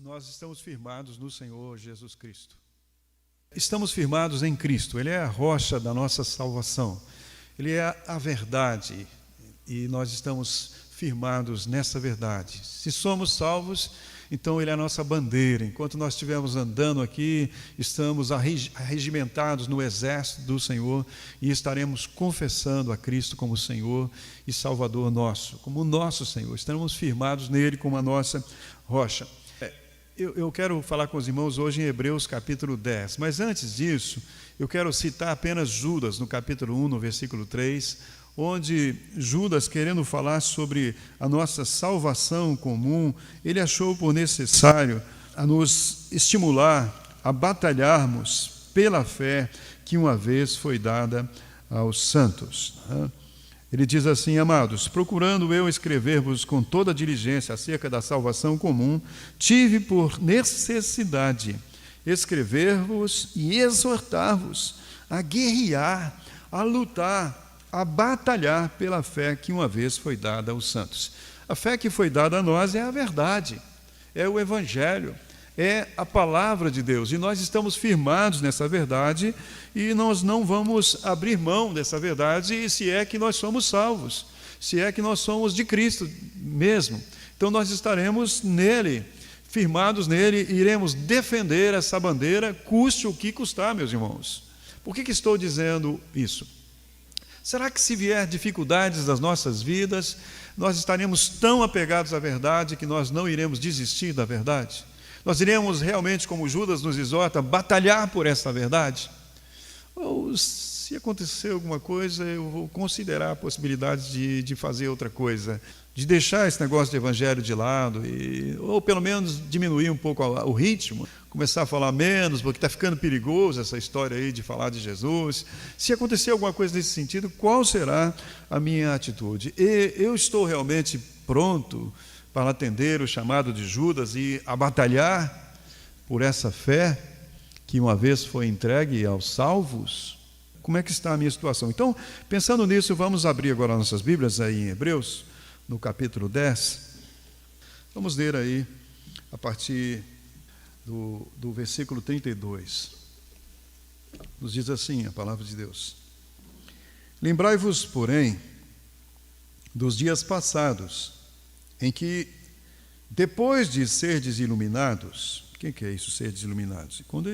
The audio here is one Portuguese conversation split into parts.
nós estamos firmados no Senhor Jesus Cristo. Estamos firmados em Cristo. Ele é a rocha da nossa salvação. Ele é a verdade e nós estamos firmados nessa verdade. Se somos salvos, então Ele é a nossa bandeira. Enquanto nós estivermos andando aqui, estamos arregimentados no exército do Senhor e estaremos confessando a Cristo como Senhor e Salvador nosso, como o nosso Senhor. Estaremos firmados nele como a nossa rocha. Eu quero falar com os irmãos hoje em Hebreus capítulo 10, mas antes disso, eu quero citar apenas Judas, no capítulo 1, no versículo 3, onde Judas, querendo falar sobre a nossa salvação comum, ele achou por necessário a nos estimular a batalharmos pela fé que uma vez foi dada aos santos. Ele diz assim: amados, procurando eu escrever-vos com toda diligência acerca da salvação comum, tive por necessidade escrever-vos e exortar-vos a guerrear, a lutar, a batalhar pela fé que uma vez foi dada aos santos. A fé que foi dada a nós é a verdade, é o Evangelho, é a palavra de Deus, e nós estamos firmados nessa verdade e nós não vamos abrir mão dessa verdade, se é que nós somos salvos, se é que nós somos de Cristo mesmo. Então nós estaremos nele, firmados nele, e iremos defender essa bandeira, custe o que custar, meus irmãos. Por que estou dizendo isso? Será que se vier dificuldades das nossas vidas, nós estaremos tão apegados à verdade que nós não iremos desistir da verdade? Nós iremos realmente, como Judas nos exorta, batalhar por essa verdade? Ou se acontecer alguma coisa, eu vou considerar a possibilidade de fazer outra coisa, de deixar esse negócio de evangelho de lado, ou pelo menos diminuir um pouco o ritmo, começar a falar menos, porque está ficando perigoso essa história aí de falar de Jesus. Se acontecer alguma coisa nesse sentido, qual será a minha atitude? Eu estou realmente pronto para atender o chamado de Judas e a batalhar por essa fé que uma vez foi entregue aos salvos? Como é que está a minha situação? Então, pensando nisso, vamos abrir agora nossas Bíblias aí em Hebreus, no capítulo 10. Vamos ler aí a partir do versículo 32. Nos diz assim a palavra de Deus: lembrai-vos, porém, dos dias passados, em que, depois de serdes iluminados, o que é isso, serdes iluminados? Quando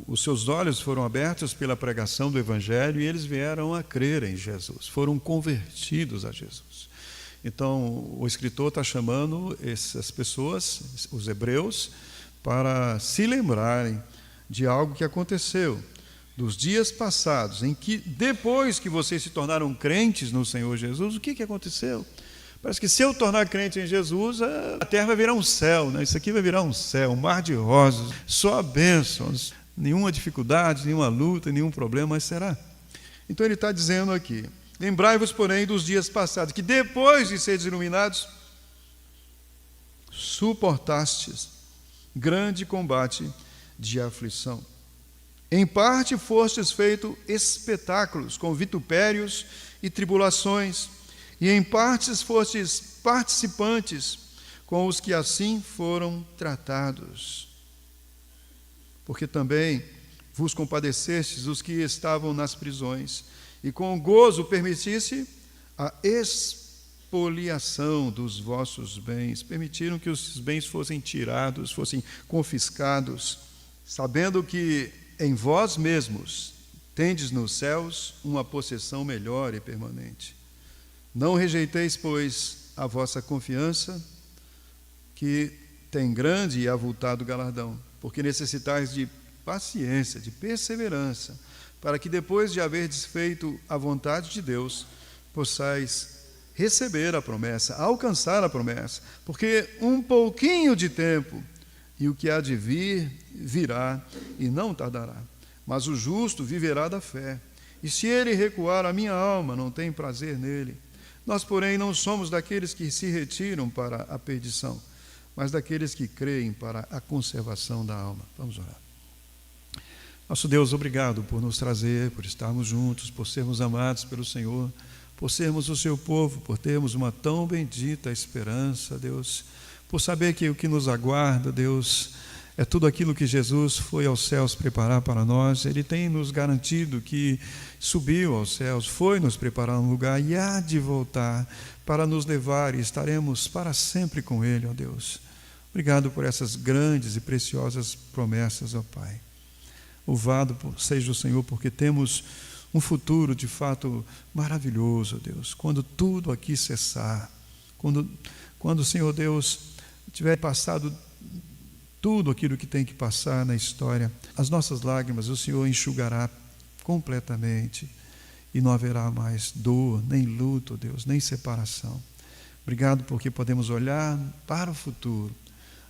os seus olhos foram abertos pela pregação do Evangelho e eles vieram a crer em Jesus, foram convertidos a Jesus. Então, o escritor está chamando essas pessoas, os hebreus, para se lembrarem de algo que aconteceu, dos dias passados, em que, depois que vocês se tornaram crentes no Senhor Jesus, o que aconteceu? Parece que se eu tornar crente em Jesus, a terra vai virar um céu, né? Isso aqui vai virar um céu, um mar de rosas, só bênçãos, nenhuma dificuldade, nenhuma luta, nenhum problema, mas será? Então ele está dizendo aqui: lembrai-vos, porém, dos dias passados, que depois de seres iluminados, suportastes grande combate de aflição. Em parte fostes feito espetáculos com vitupérios e tribulações, e em partes fostes participantes com os que assim foram tratados. Porque também vos compadecestes os que estavam nas prisões, e com gozo permitisse a expoliação dos vossos bens. Permitiram que os bens fossem tirados, fossem confiscados, sabendo que em vós mesmos tendes nos céus uma possessão melhor e permanente. Não rejeiteis, pois, a vossa confiança, que tem grande e avultado galardão, porque necessitais de paciência, de perseverança, para que depois de haverdes feito a vontade de Deus, possais receber a promessa, alcançar a promessa, porque um pouquinho de tempo, e o que há de vir, virá e não tardará. Mas o justo viverá da fé, e se ele recuar, a minha alma não tem prazer nele. Nós, porém, não somos daqueles que se retiram para a perdição, mas daqueles que creem para a conservação da alma. Vamos orar. Nosso Deus, obrigado por nos trazer, por estarmos juntos, por sermos amados pelo Senhor, por sermos o seu povo, por termos uma tão bendita esperança, Deus, por saber que o que nos aguarda, Deus, é tudo aquilo que Jesus foi aos céus preparar para nós. Ele tem nos garantido que subiu aos céus, foi nos preparar um lugar e há de voltar para nos levar, e estaremos para sempre com Ele, ó Deus. Obrigado por essas grandes e preciosas promessas, ó Pai. Louvado seja o Senhor, porque temos um futuro de fato maravilhoso, ó Deus. Quando tudo aqui cessar, quando o Senhor Deus tiver passado tudo aquilo que tem que passar na história, as nossas lágrimas o Senhor enxugará completamente e não haverá mais dor, nem luto, Deus, nem separação. Obrigado porque podemos olhar para o futuro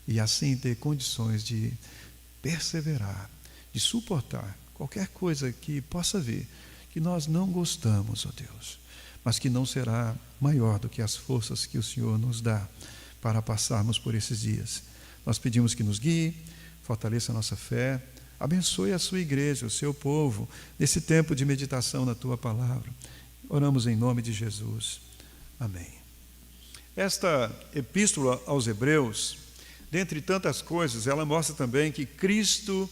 e assim ter condições de perseverar, de suportar qualquer coisa que possa vir, que nós não gostamos, ó Deus, mas que não será maior do que as forças que o Senhor nos dá para passarmos por esses dias. Nós pedimos que nos guie, fortaleça a nossa fé, abençoe a sua igreja, o seu povo, nesse tempo de meditação na tua palavra. Oramos em nome de Jesus. Amém. Esta epístola aos Hebreus, dentre tantas coisas, ela mostra também que Cristo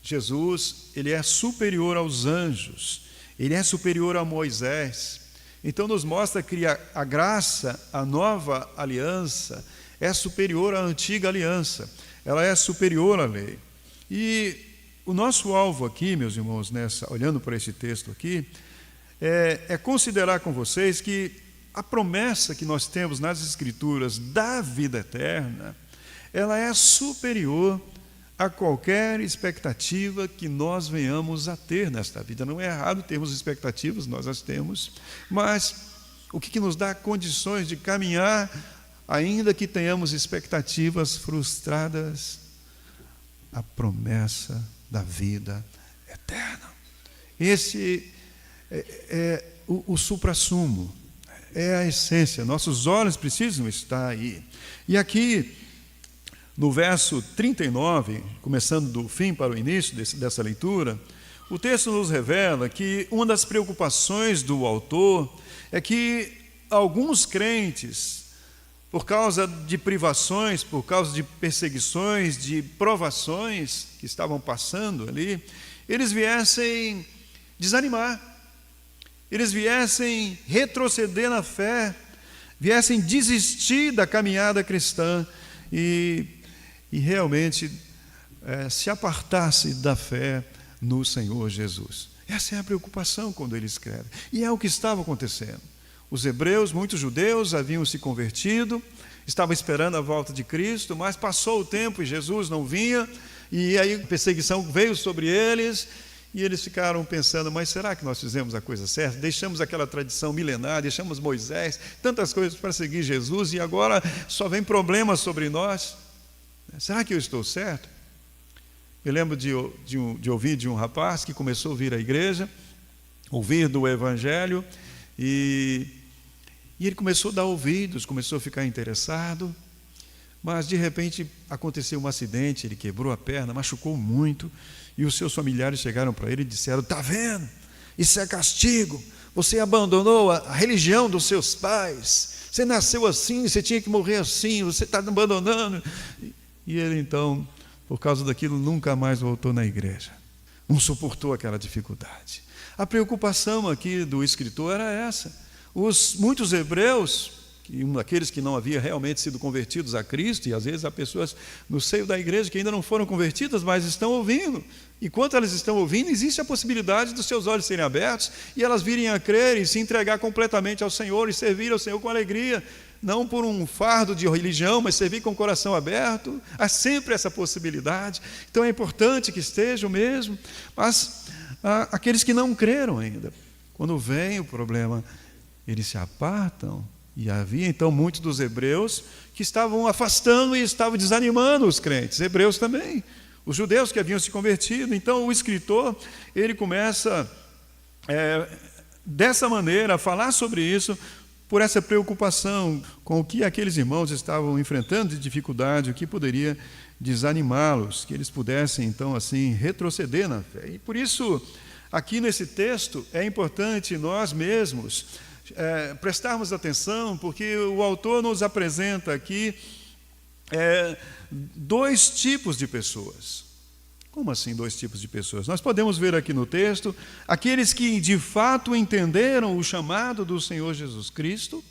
Jesus, ele é superior aos anjos, ele é superior a Moisés. Então nos mostra que a graça, a nova aliança, é superior à antiga aliança, ela é superior à lei. E o nosso alvo aqui, meus irmãos, olhando para esse texto aqui, é considerar com vocês que a promessa que nós temos nas Escrituras da vida eterna, ela é superior a qualquer expectativa que nós venhamos a ter nesta vida. Não é errado termos expectativas, nós as temos, mas o que nos dá condições de caminhar, ainda que tenhamos expectativas frustradas? A promessa da vida eterna. Esse é o suprassumo, é a essência. Nossos olhos precisam estar aí. E aqui, no verso 39, começando do fim para o início dessa leitura, o texto nos revela que uma das preocupações do autor é que alguns crentes, por causa de privações, por causa de perseguições, de provações que estavam passando ali, eles viessem desanimar, eles viessem retroceder na fé, viessem desistir da caminhada cristã e realmente se apartasse da fé no Senhor Jesus. Essa é a preocupação quando ele escreve, e é o que estava acontecendo. Os hebreus, muitos judeus, haviam se convertido, estavam esperando a volta de Cristo, mas passou o tempo e Jesus não vinha, e aí a perseguição veio sobre eles, e eles ficaram pensando, mas será que nós fizemos a coisa certa? Deixamos aquela tradição milenar, deixamos Moisés, tantas coisas para seguir Jesus, e agora só vem problemas sobre nós. Será que eu estou certo? Eu lembro de ouvir de um rapaz que começou a vir à igreja, ouvir do Evangelho, e ele começou a dar ouvidos, começou a ficar interessado, mas de repente aconteceu um acidente, ele quebrou a perna, machucou muito, e os seus familiares chegaram para ele e disseram, está vendo? Isso é castigo, você abandonou a religião dos seus pais, você nasceu assim, você tinha que morrer assim, você está abandonando. E ele então, por causa daquilo, nunca mais voltou na igreja, não suportou aquela dificuldade. A preocupação aqui do escritor era essa. Muitos hebreus, aqueles que não haviam realmente sido convertidos a Cristo, e às vezes há pessoas no seio da igreja que ainda não foram convertidas, mas estão ouvindo. Enquanto elas estão ouvindo, existe a possibilidade dos seus olhos serem abertos e elas virem a crer e se entregar completamente ao Senhor e servir ao Senhor com alegria, não por um fardo de religião, mas servir com o coração aberto. Há sempre essa possibilidade. Então é importante que estejam mesmo, mas aqueles que não creram ainda, quando vem o problema, eles se apartam. E havia então muitos dos hebreus que estavam afastando e estavam desanimando os crentes, hebreus também, os judeus que haviam se convertido. Então o escritor, ele começa dessa maneira a falar sobre isso, por essa preocupação com o que aqueles irmãos estavam enfrentando de dificuldade, o que poderia desanimá-los, que eles pudessem então assim retroceder na fé. E por isso, aqui nesse texto, é importante nós mesmos prestarmos atenção, porque o autor nos apresenta aqui dois tipos de pessoas. Como assim dois tipos de pessoas? Nós podemos ver aqui no texto aqueles que de fato entenderam o chamado do Senhor Jesus Cristo,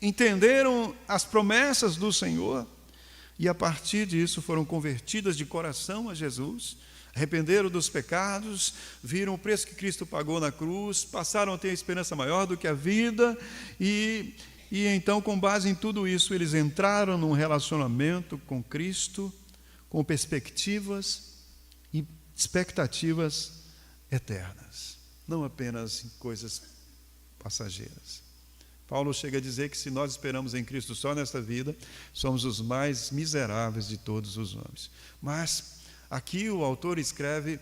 entenderam as promessas do Senhor e a partir disso foram convertidas de coração a Jesus, arrependeram dos pecados, viram o preço que Cristo pagou na cruz, passaram a ter esperança maior do que a vida e então, com base em tudo isso, eles entraram num relacionamento com Cristo, com perspectivas e expectativas eternas, não apenas em coisas passageiras. Paulo chega a dizer que se nós esperamos em Cristo só nesta vida, somos os mais miseráveis de todos os homens. Mas aqui o autor escreve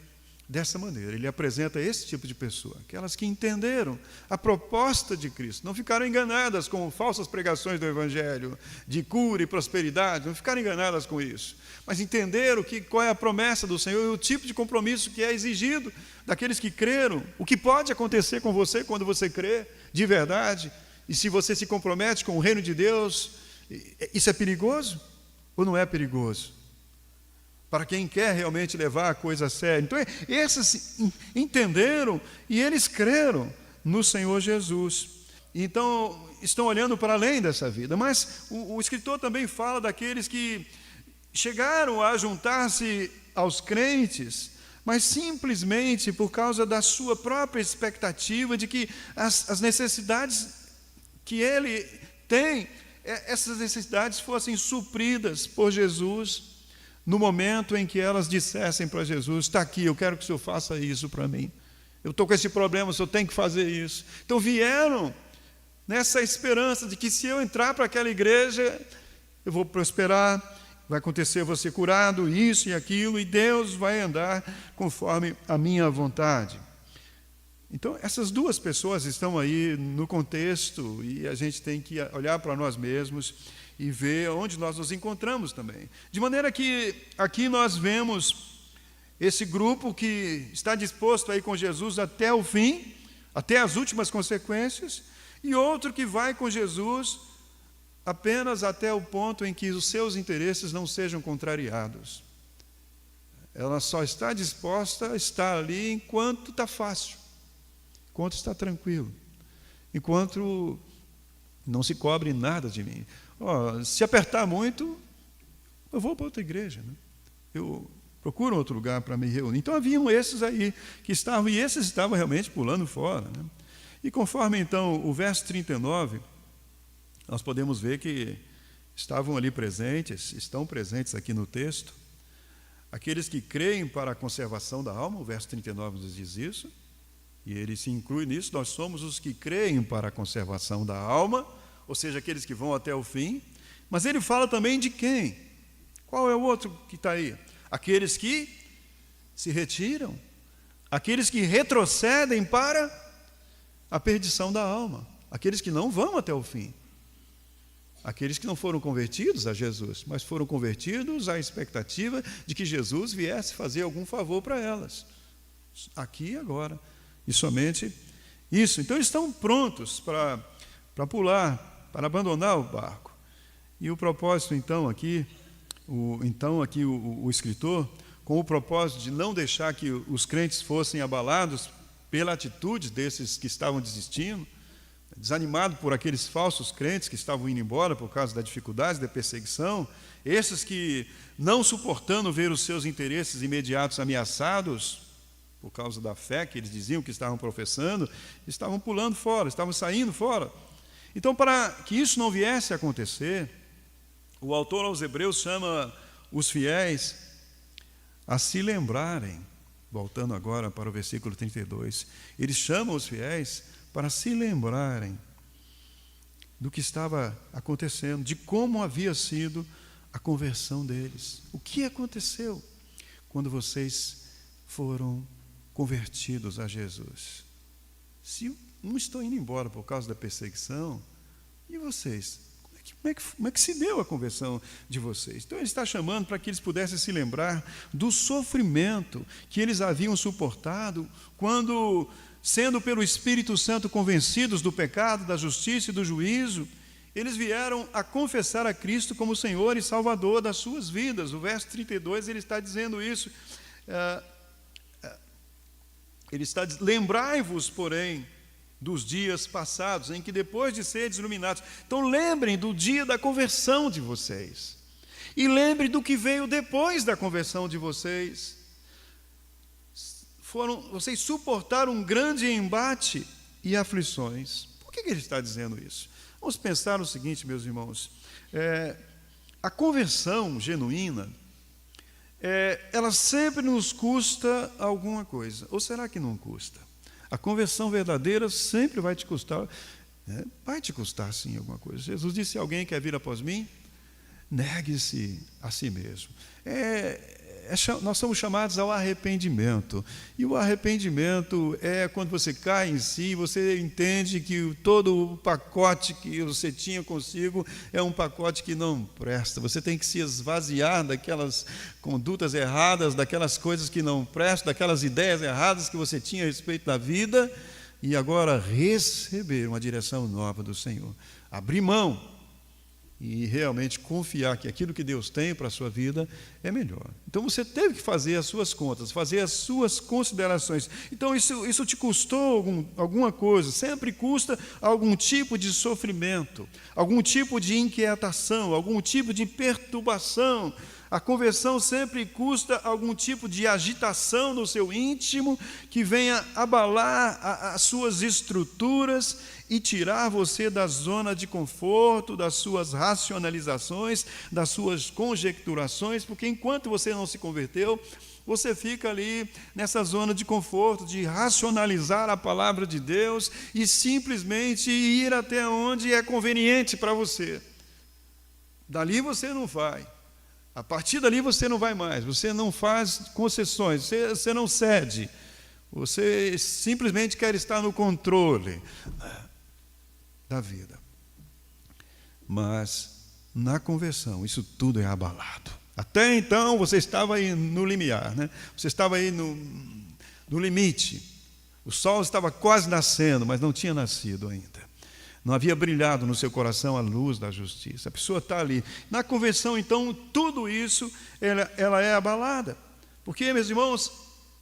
dessa maneira, ele apresenta esse tipo de pessoa, aquelas que entenderam a proposta de Cristo, não ficaram enganadas com falsas pregações do Evangelho, de cura e prosperidade, não ficaram enganadas com isso, mas entenderam qual é a promessa do Senhor e o tipo de compromisso que é exigido daqueles que creram, o que pode acontecer com você quando você crê de verdade, e se você se compromete com o reino de Deus, isso é perigoso ou não é perigoso? Para quem quer realmente levar a coisa a sério. Então, esses entenderam e eles creram no Senhor Jesus. Então, estão olhando para além dessa vida. Mas o escritor também fala daqueles que chegaram a juntar-se aos crentes, mas simplesmente por causa da sua própria expectativa de que as necessidades que ele tem, essas necessidades fossem supridas por Jesus, no momento em que elas dissessem para Jesus: está aqui, eu quero que o Senhor faça isso para mim, eu estou com esse problema, o Senhor tem que fazer isso. Então vieram nessa esperança de que se eu entrar para aquela igreja, eu vou prosperar, vai acontecer, eu vou ser curado, isso e aquilo, e Deus vai andar conforme a minha vontade. Então essas duas pessoas estão aí no contexto e a gente tem que olhar para nós mesmos e ver onde nós nos encontramos também. De maneira que aqui nós vemos esse grupo que está disposto a ir com Jesus até o fim, até as últimas consequências, e outro que vai com Jesus apenas até o ponto em que os seus interesses não sejam contrariados. Ela só está disposta a estar ali enquanto está fácil, enquanto está tranquilo, enquanto não se cobre nada de mim. Se apertar muito, eu vou para outra igreja, né? Eu procuro outro lugar para me reunir. Então haviam esses aí que estavam, e esses estavam realmente pulando fora, né? E conforme então o verso 39, nós podemos ver que estavam ali presentes, estão presentes aqui no texto, aqueles que creem para a conservação da alma, o verso 39 nos diz isso, e ele se inclui nisso, nós somos os que creem para a conservação da alma, ou seja, aqueles que vão até o fim, mas ele fala também de quem? Qual é o outro que está aí? Aqueles que se retiram, aqueles que retrocedem para a perdição da alma, aqueles que não vão até o fim, aqueles que não foram convertidos a Jesus, mas foram convertidos à expectativa de que Jesus viesse fazer algum favor para elas, aqui e agora, e somente isso. Então eles estão prontos para pular, para abandonar o barco. E o propósito então aqui, o escritor, com o propósito de não deixar que os crentes fossem abalados pela atitude desses que estavam desistindo, desanimado por aqueles falsos crentes que estavam indo embora por causa da dificuldade, da perseguição, esses que, não suportando ver os seus interesses imediatos ameaçados, por causa da fé que eles diziam que estavam professando, estavam pulando fora, estavam saindo fora. Então, para que isso não viesse a acontecer, o autor aos Hebreus chama os fiéis a se lembrarem, voltando agora para o versículo 32, ele chama os fiéis para se lembrarem do que estava acontecendo, de como havia sido a conversão deles. O que aconteceu quando vocês foram convertidos a Jesus? Se não estou indo embora por causa da perseguição, e vocês? Como é que se deu a conversão de vocês? Então ele está chamando para que eles pudessem se lembrar do sofrimento que eles haviam suportado quando, sendo pelo Espírito Santo convencidos do pecado, da justiça e do juízo, Eles vieram a confessar a Cristo como Senhor e Salvador das suas vidas. O verso 32, ele está dizendo isso. Ele está dizendo: lembrai-vos, porém, dos dias passados, em que depois de seres iluminados. Então lembrem do dia da conversão de vocês. E lembrem do que veio depois da conversão de vocês. Vocês suportaram um grande embate e aflições. Por que ele está dizendo isso? Vamos pensar o seguinte, meus irmãos. A conversão genuína, ela sempre nos custa alguma coisa. Ou será que não custa? A conversão verdadeira sempre vai te custar. Vai te custar sim alguma coisa. Jesus disse: se alguém quer vir após mim, negue-se a si mesmo. Nós somos chamados ao arrependimento. E o arrependimento é quando você cai em si, você entende que todo o pacote que você tinha consigo é um pacote que não presta. Você tem que se esvaziar daquelas condutas erradas, daquelas coisas que não prestam, daquelas ideias erradas que você tinha a respeito da vida, e agora receber uma direção nova do Senhor. Abrir mão e realmente confiar que aquilo que Deus tem para a sua vida é melhor. Então você teve que fazer as suas contas, fazer as suas considerações. Então isso te custou alguma coisa, sempre custa algum tipo de sofrimento, algum tipo de inquietação, algum tipo de perturbação. A conversão sempre custa algum tipo de agitação no seu íntimo que venha abalar as suas estruturas e tirar você da zona de conforto, das suas racionalizações, das suas conjecturações, porque enquanto você não se converteu, você fica ali nessa zona de conforto, de racionalizar a palavra de Deus e simplesmente ir até onde é conveniente para você. Dali você não vai. A partir dali você não vai mais, você não faz concessões, você não cede, você simplesmente quer estar no controle da vida. Mas na conversão isso tudo é abalado. Até então você estava aí no limiar, né? Você estava aí no limite. O sol estava quase nascendo, mas não tinha nascido ainda. Não havia brilhado no seu coração a luz da justiça. A pessoa está ali. Na conversão, então, tudo isso, ela é abalada. Porque, meus irmãos,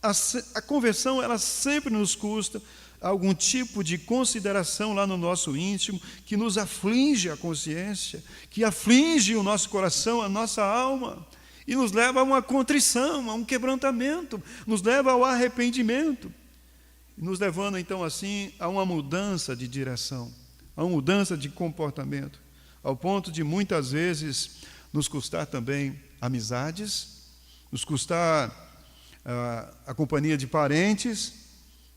a conversão, ela sempre nos custa algum tipo de consideração lá no nosso íntimo, que nos aflige a consciência, que aflige o nosso coração, a nossa alma, e nos leva a uma contrição, a um quebrantamento, nos leva ao arrependimento, nos levando, então, assim, a uma mudança de direção, a uma mudança de comportamento, ao ponto de muitas vezes nos custar também amizades, nos custar a companhia de parentes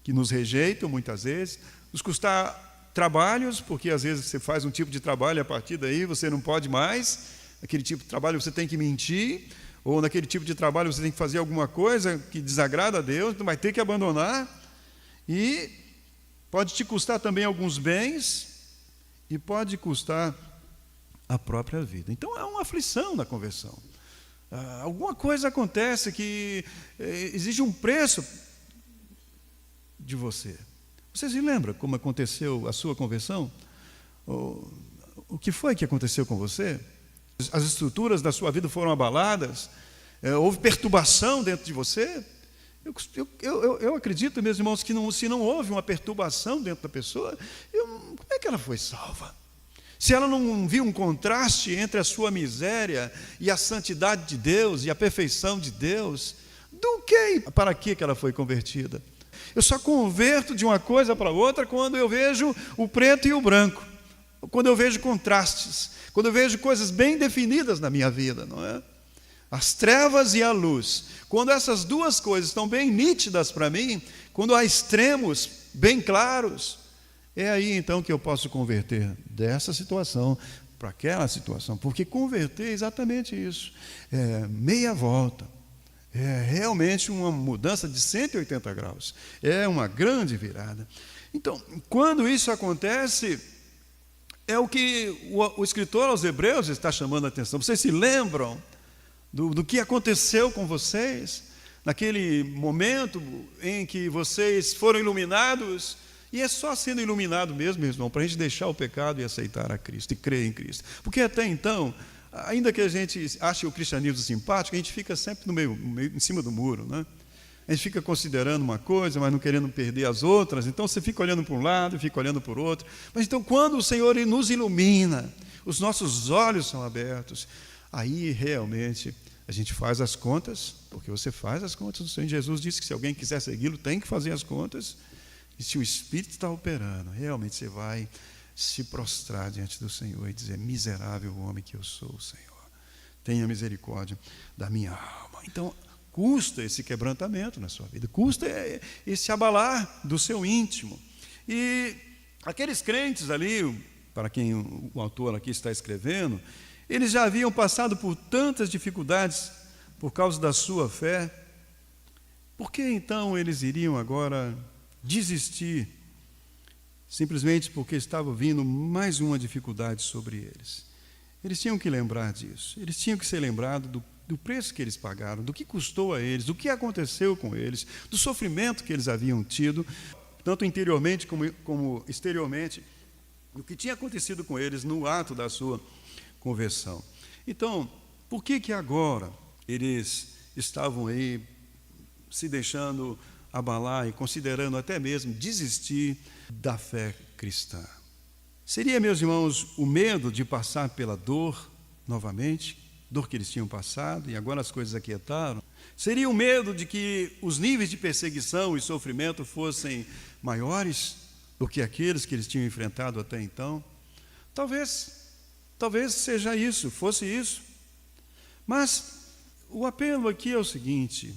que nos rejeitam muitas vezes, nos custar trabalhos, porque às vezes você faz um tipo de trabalho e a partir daí você não pode mais, naquele tipo de trabalho você tem que mentir, ou naquele tipo de trabalho você tem que fazer alguma coisa que desagrada a Deus, então vai ter que abandonar, e pode te custar também alguns bens, e pode custar a própria vida. Então é uma aflição na conversão. Alguma coisa acontece que exige um preço de você. Você se lembra como aconteceu a sua conversão? O que foi que aconteceu com você? As estruturas da sua vida foram abaladas? Houve perturbação dentro de você? Eu acredito, meus irmãos, que se não houve uma perturbação dentro da pessoa, como é que ela foi salva? Se ela não viu um contraste entre a sua miséria e a santidade de Deus e a perfeição de Deus, para que ela foi convertida? Eu só converto de uma coisa para outra quando eu vejo o preto e o branco, quando eu vejo contrastes, quando eu vejo coisas bem definidas na minha vida, não é? As trevas e a luz. Quando essas duas coisas estão bem nítidas para mim, quando há extremos bem claros, é aí então que eu posso converter dessa situação para aquela situação, porque converter é exatamente isso, é meia volta, é realmente uma mudança de 180 graus, é uma grande virada. Então, quando isso acontece, é o que o escritor aos Hebreus está chamando a atenção. Vocês se lembram do que aconteceu com vocês, naquele momento em que vocês foram iluminados, E é só sendo iluminado mesmo, meu irmão, para a gente deixar o pecado e aceitar a Cristo e crer em Cristo. Porque até então, ainda que a gente ache o cristianismo simpático, a gente fica sempre no meio, em cima do muro, né? A gente fica considerando uma coisa, mas não querendo perder as outras. Então você fica olhando para um lado, fica olhando para o outro. Mas então quando o Senhor nos ilumina, os nossos olhos são abertos, aí realmente a gente faz as contas, porque você faz as contas. O Senhor Jesus disse que se alguém quiser segui-lo, tem que fazer as contas. E se o Espírito está operando, realmente você vai se prostrar diante do Senhor e dizer: miserável homem que eu sou, Senhor, tenha misericórdia da minha alma. Então, custa esse quebrantamento na sua vida, custa esse abalar do seu íntimo. E aqueles crentes ali, para quem o autor aqui está escrevendo, eles já haviam passado por tantas dificuldades por causa da sua fé. Por que então eles iriam agora desistir, simplesmente porque estava vindo mais uma dificuldade sobre eles? Eles tinham que lembrar disso, eles tinham que ser lembrados do preço que eles pagaram, do que custou a eles, do que aconteceu com eles, do sofrimento que eles haviam tido, tanto interiormente como exteriormente, do que tinha acontecido com eles no ato da sua conversão. Então, por que agora eles estavam aí se deixando abalar e considerando até mesmo desistir da fé cristã? Seria, meus irmãos, o medo de passar pela dor novamente, dor que eles tinham passado e agora as coisas aquietaram? Seria o medo de que os níveis de perseguição e sofrimento fossem maiores do que aqueles que eles tinham enfrentado até então? Talvez seja isso, fosse isso. Mas o apelo aqui é o seguinte: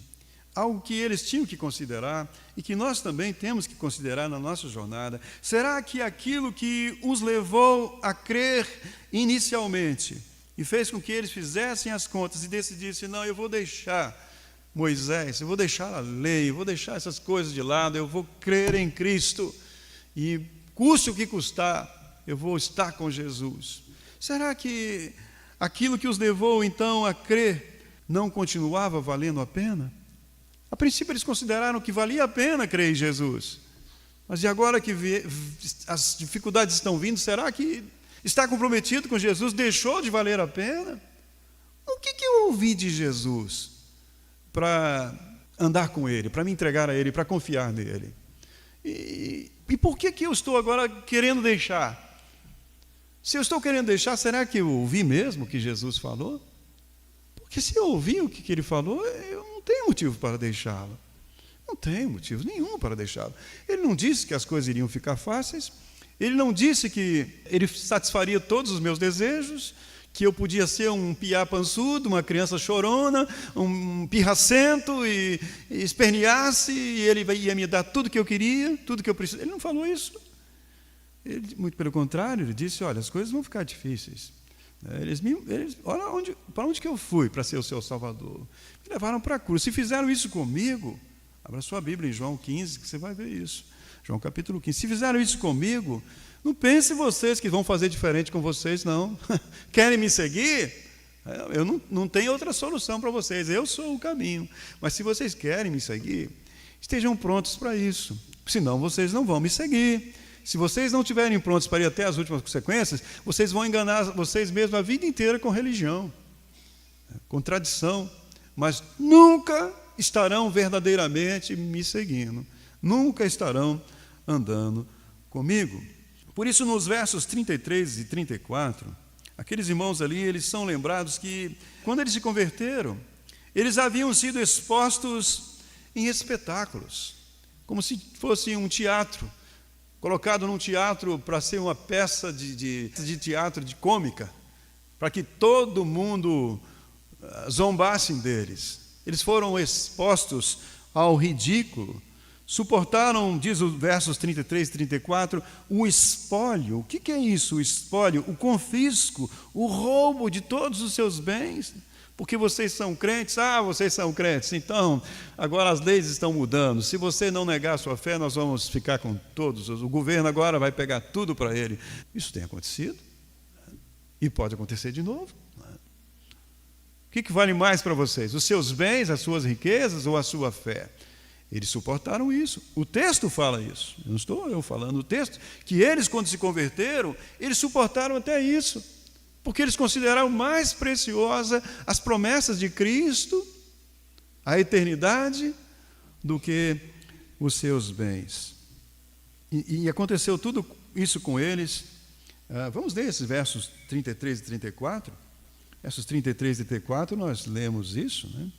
algo que eles tinham que considerar e que nós também temos que considerar na nossa jornada. Será que aquilo que os levou a crer inicialmente e fez com que eles fizessem as contas e decidissem: não, eu vou deixar Moisés, eu vou deixar a lei, eu vou deixar essas coisas de lado, eu vou crer em Cristo e custe o que custar, eu vou estar com Jesus? Será que aquilo que os levou então a crer não continuava valendo a pena? A princípio eles consideraram que valia a pena crer em Jesus, mas e agora que as dificuldades estão vindo, será que estar comprometido com Jesus deixou de valer a pena? O que eu ouvi de Jesus para andar com Ele, para me entregar a Ele, para confiar nele? E por que eu estou agora querendo deixar? Se eu estou querendo deixar, será que eu ouvi mesmo o que Jesus falou? Porque se eu ouvi o que Ele falou, eu não tenho motivo para deixá-lo. Não tenho motivo nenhum para deixá-lo. Ele não disse que as coisas iriam ficar fáceis. Ele não disse que Ele satisfaria todos os meus desejos, que eu podia ser um piá pançudo, uma criança chorona, um pirracento e esperneasse, e Ele ia me dar tudo que eu queria, tudo que eu precisava. Ele não falou isso. Ele, muito pelo contrário, Ele disse: olha, as coisas vão ficar difíceis. Olha para onde que eu fui para ser o seu Salvador. Me levaram para a cruz. Se fizeram isso comigo, abra sua Bíblia em João 15, que você vai ver isso. João capítulo 15. Se fizeram isso comigo, não pense vocês que vão fazer diferente com vocês, não. Querem me seguir? Eu não tenho outra solução para vocês. Eu sou o caminho. Mas se vocês querem me seguir, estejam prontos para isso. Senão vocês não vão me seguir. Se vocês não estiverem prontos para ir até as últimas consequências, vocês vão enganar vocês mesmos a vida inteira com religião, com tradição, mas nunca estarão verdadeiramente me seguindo, nunca estarão andando comigo. Por isso, nos versos 33 e 34, aqueles irmãos ali, eles são lembrados que, quando eles se converteram, eles haviam sido expostos em espetáculos, como se fosse um teatro, colocado num teatro para ser uma peça de teatro, de cômica, para que todo mundo zombasse deles. Eles foram expostos ao ridículo, suportaram, diz os versos 33 e 34, o espólio. O que é isso, o espólio? O confisco, o roubo de todos os seus bens. Porque vocês são crentes, vocês são crentes, então agora as leis estão mudando. Se você não negar a sua fé, nós vamos ficar com todos. O governo agora vai pegar tudo para ele. Isso tem acontecido e pode acontecer de novo. O que vale mais para vocês? Os seus bens, as suas riquezas ou a sua fé? Eles suportaram isso. O texto fala isso. Não estou eu falando. O texto, que eles, quando se converteram, eles suportaram até isso. Porque eles consideraram mais preciosa as promessas de Cristo, a eternidade, do que os seus bens. E aconteceu tudo isso com eles. Vamos ler esses versos 33 e 34. Versos 33 e 34, nós lemos isso, né?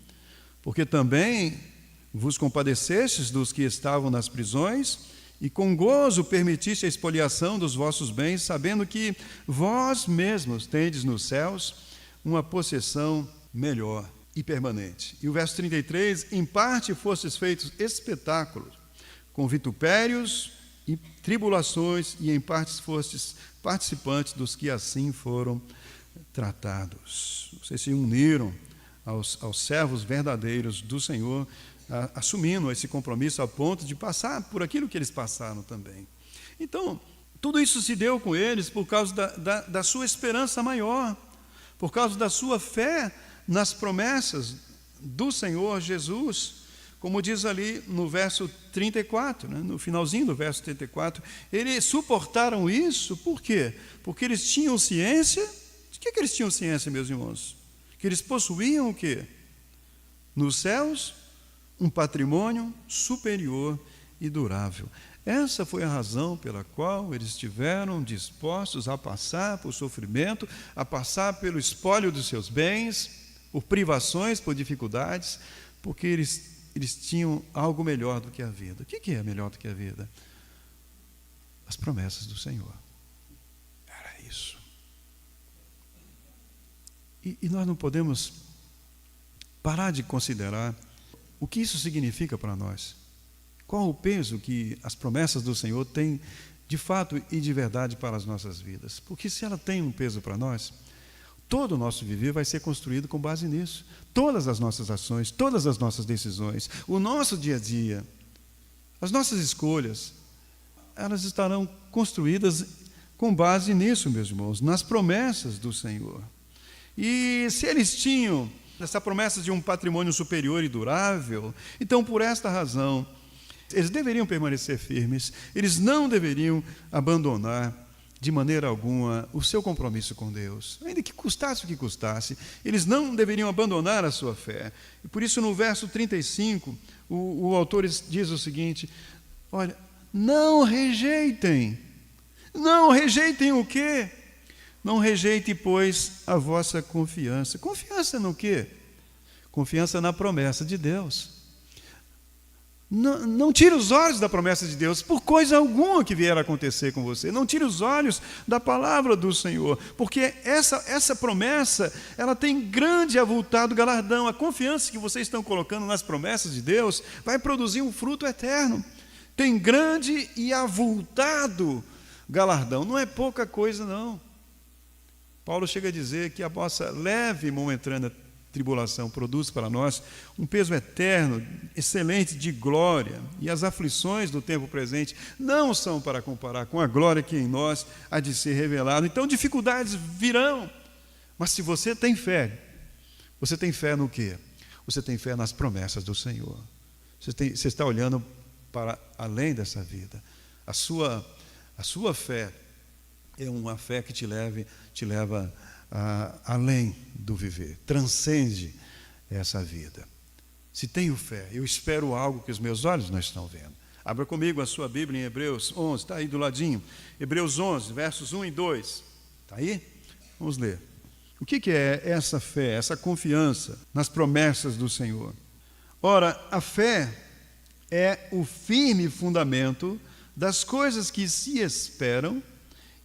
Porque também vos compadecestes dos que estavam nas prisões, e com gozo permitiste a expoliação dos vossos bens, sabendo que vós mesmos tendes nos céus uma possessão melhor e permanente. E o verso 33, em parte fostes feitos espetáculos, com vitupérios e tribulações, e em parte fostes participantes dos que assim foram tratados. Vocês se uniram aos servos verdadeiros do Senhor, assumindo esse compromisso a ponto de passar por aquilo que eles passaram também. Então, tudo isso se deu com eles por causa da sua esperança maior, por causa da sua fé nas promessas do Senhor Jesus, como diz ali no verso 34, né? No finalzinho do verso 34, eles suportaram isso, por quê? Porque eles tinham ciência. De que eles tinham ciência, meus irmãos? Que eles possuíam o quê? Nos céus, um patrimônio superior e durável. Essa foi a razão pela qual eles estiveram dispostos a passar por sofrimento, a passar pelo espólio dos seus bens, por privações, por dificuldades, porque eles tinham algo melhor do que a vida. O que é melhor do que a vida? As promessas do Senhor. Era isso. E nós não podemos parar de considerar o que isso significa para nós. Qual o peso que as promessas do Senhor têm de fato e de verdade para as nossas vidas? Porque se ela tem um peso para nós, todo o nosso viver vai ser construído com base nisso. Todas as nossas ações, todas as nossas decisões, o nosso dia a dia, as nossas escolhas, elas estarão construídas com base nisso, meus irmãos, nas promessas do Senhor. E se eles tinham essa promessa de um patrimônio superior e durável, então, por esta razão, eles deveriam permanecer firmes, eles não deveriam abandonar de maneira alguma o seu compromisso com Deus, ainda que custasse o que custasse, eles não deveriam abandonar a sua fé. E por isso, no verso 35, o autor diz o seguinte: olha, não rejeitem o quê? Não rejeite, pois, a vossa confiança. Confiança no quê? Confiança na promessa de Deus. Não tire os olhos da promessa de Deus por coisa alguma que vier a acontecer com você. Não tire os olhos da palavra do Senhor, porque essa promessa, ela tem grande e avultado galardão. A confiança que vocês estão colocando nas promessas de Deus vai produzir um fruto eterno. Tem grande e avultado galardão. Não é pouca coisa, não. Paulo chega a dizer que a vossa leve e momentânea tribulação produz para nós um peso eterno, excelente de glória, e as aflições do tempo presente não são para comparar com a glória que em nós há de ser revelada. Então dificuldades virão, mas se você tem fé no quê? Você tem fé nas promessas do Senhor. Você está olhando para além dessa vida. A sua fé é uma fé que te leva além do viver, transcende essa vida. Se tenho fé, eu espero algo que os meus olhos não estão vendo. Abra comigo a sua Bíblia em Hebreus 11, está aí do ladinho. Hebreus 11, versos 1 e 2. Está aí? Vamos ler. O que é essa fé, essa confiança nas promessas do Senhor? Ora, a fé é o firme fundamento das coisas que se esperam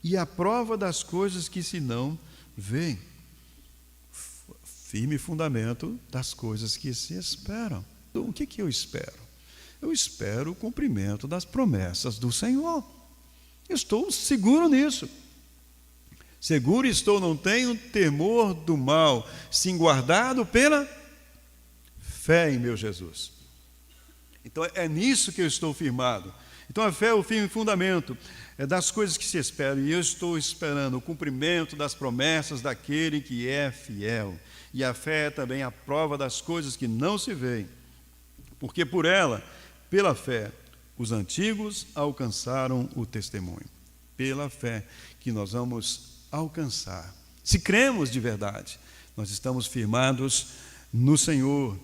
e a prova das coisas que se não veem. Firme fundamento das coisas que se esperam. Então, o que eu espero? Eu espero o cumprimento das promessas do Senhor. Eu estou seguro nisso. Seguro estou, não tenho temor do mal, sim guardado pela fé em meu Jesus. Então é nisso que eu estou firmado. Então a fé é o firme fundamento das coisas que se esperam, e eu estou esperando o cumprimento das promessas daquele que é fiel. E a fé é também a prova das coisas que não se veem, porque por ela Pela fé, os antigos alcançaram o testemunho. Pela fé que nós vamos alcançar. Se cremos de verdade, nós estamos firmados no Senhor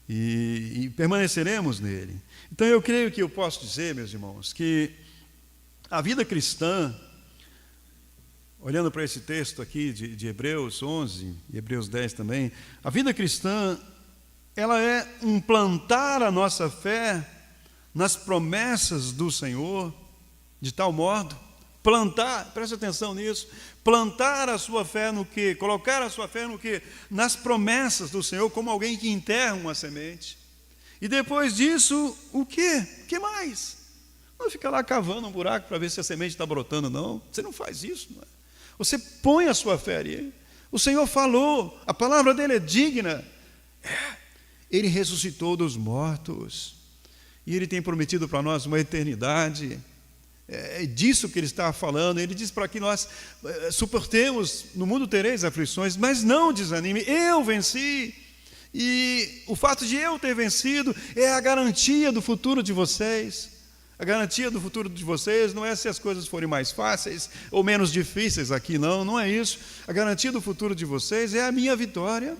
e permaneceremos nele. Então eu creio que eu posso dizer, meus irmãos, que a vida cristã, olhando para esse texto aqui de Hebreus 11 e Hebreus 10 também, a vida cristã, ela é um plantar a nossa fé nas promessas do Senhor, de tal modo, plantar, preste atenção nisso, plantar a sua fé no quê? Colocar a sua fé no quê? Nas promessas do Senhor, como alguém que enterra uma semente. E depois disso, o quê? O que mais? Não fica lá cavando um buraco para ver se a semente está brotando, não. Você não faz isso, não é? Você põe a sua fé ali. O Senhor falou, a palavra dele é digna. Ele ressuscitou dos mortos. E ele tem prometido para nós uma eternidade. É disso que ele está falando. Ele diz para que nós suportemos, no mundo tereis aflições, mas não desanime, eu venci. E o fato de eu ter vencido é a garantia do futuro de vocês. A garantia do futuro de vocês não é se as coisas forem mais fáceis ou menos difíceis aqui, não é isso. A garantia do futuro de vocês é a minha vitória.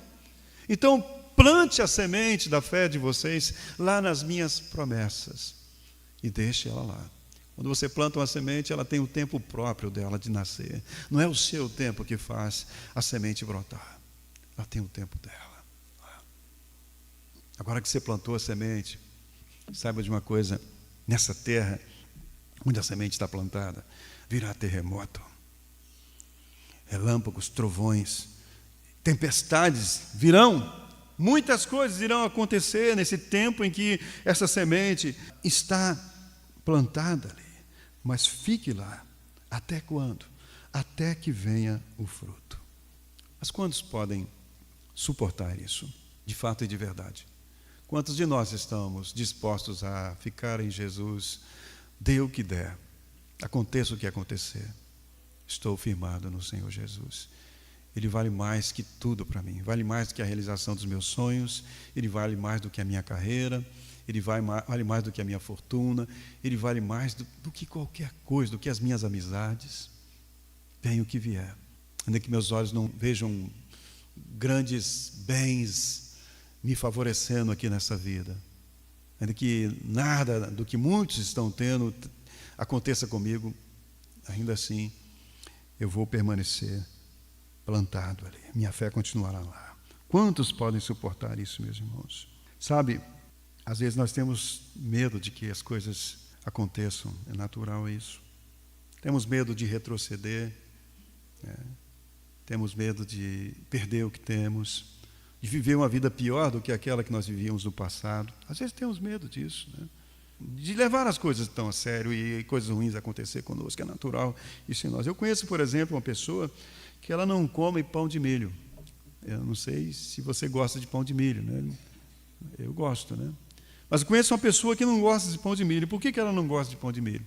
Então, plante a semente da fé de vocês lá nas minhas promessas e deixe ela lá. Quando você planta uma semente, ela tem o tempo próprio dela de nascer. Não é o seu tempo que faz a semente brotar. Ela tem o tempo dela. Agora que você plantou a semente, saiba de uma coisa, nessa terra onde a semente está plantada, virá terremoto, relâmpagos, trovões, tempestades virão. Muitas coisas irão acontecer nesse tempo em que essa semente está plantada ali. Mas fique lá. Até quando? Até que venha o fruto. Mas quantos podem suportar isso? De fato e de verdade. Quantos de nós estamos dispostos a ficar em Jesus, dê o que der, aconteça o que acontecer, estou firmado no Senhor Jesus. Ele vale mais que tudo para mim, vale mais do que a realização dos meus sonhos, Ele vale mais do que a minha carreira, Ele vale mais do que a minha fortuna, Ele vale mais do que qualquer coisa, do que as minhas amizades. Venha o que vier, ainda que meus olhos não vejam grandes bens me favorecendo aqui nessa vida, ainda que nada do que muitos estão tendo aconteça comigo, ainda assim eu vou permanecer plantado ali, minha fé continuará lá. Quantos podem suportar isso, meus irmãos? Sabe, às vezes nós temos medo de que as coisas aconteçam, é natural isso. Temos medo de retroceder, né? Temos medo de perder o que temos, de viver uma vida pior do que aquela que nós vivíamos no passado. Às vezes temos medo disso, né? De levar as coisas tão a sério e coisas ruins acontecer conosco, é natural isso em nós. Eu conheço, por exemplo, uma pessoa que ela não come pão de milho. Eu não sei se você gosta de pão de milho, né? Eu gosto, né? Mas eu conheço uma pessoa que não gosta de pão de milho. Por que ela não gosta de pão de milho?